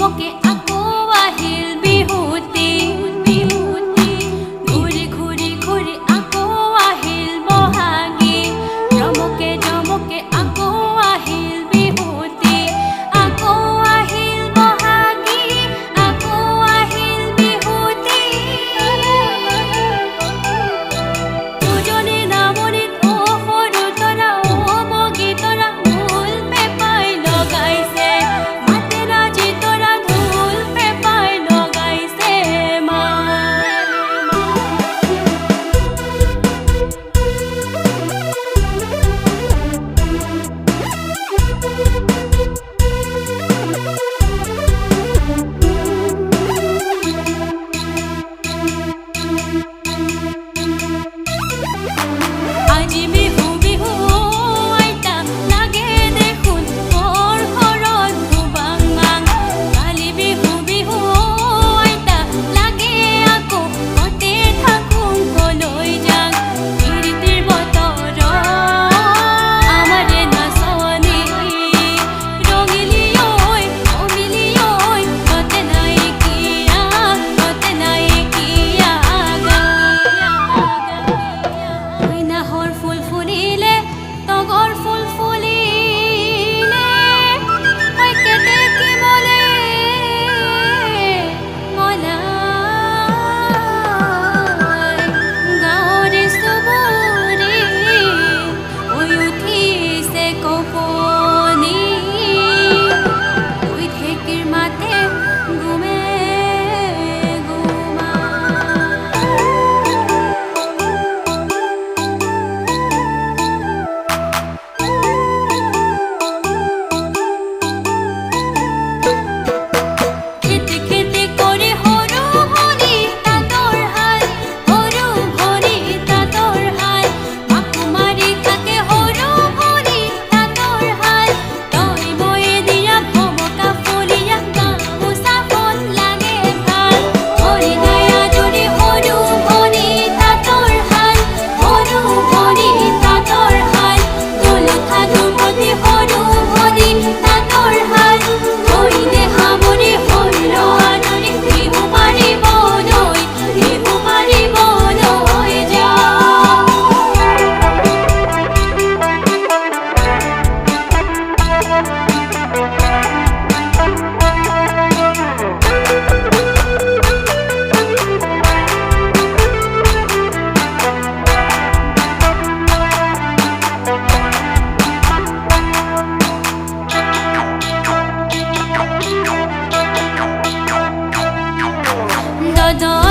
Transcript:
জমকে আকৌ আহিল বিহুতি ঘূৰি ঘূৰি ঘূৰি আকৌ আহিল বহাগী জমকে জমকে আকৌ আহিল বিহুতি আকৌ আহিল বহাগী আকৌ আহিল বিহুতি উজনি নামনিত সৰু তৰা বগী তৰা ঢোল পেঁপাই লগাইছে মাতে ৰাজি তৰা ঢোল পেঁপাই লগাইছে মা আজি বিহু বিহু আইতা লাগে দেখোন বৰ ঘৰত ধুবাং মাং কালি বিহু বিহু আইতা লাগে আকৌ ঘৰতে থাকোঁ কলৈ যাং কীৰ্তিৰ বতৰ আমাৰে নাচনী ৰঙিলী ঐ অমিলি ঐ ততে নাইকিয়া নাহৰ ফুল ফুলিলে তগৰ ফুল ফুলিলে কেতেকী মলে মলাই গাঁৱৰে চুবুৰী ঐ উঠিছে কপনি ঐ ঢেঁকীৰ মাতে গুমে গুমা খেতে খেতে কৰে হৰু হৰি তাঁতৰ হাল হৰু হৰি তাঁতৰ হাল মাকো মাৰি থাকে হৰু হৰি তাঁতৰ হাল তই বয়ে দিয়া ভমকা ফলিয়া গামোচাখন লাগে ভাল হৰি দয়া জৰি হৰু হৰি তাঁতৰ হাল হৰু হৰি তাঁতৰ হাল দোলঠা দুমতি হৰু হৰি তাঁতৰ হাল হৰিণে সামৰি হৰিৰ আদৰি বিহু মাৰিবলৈ যা দাদা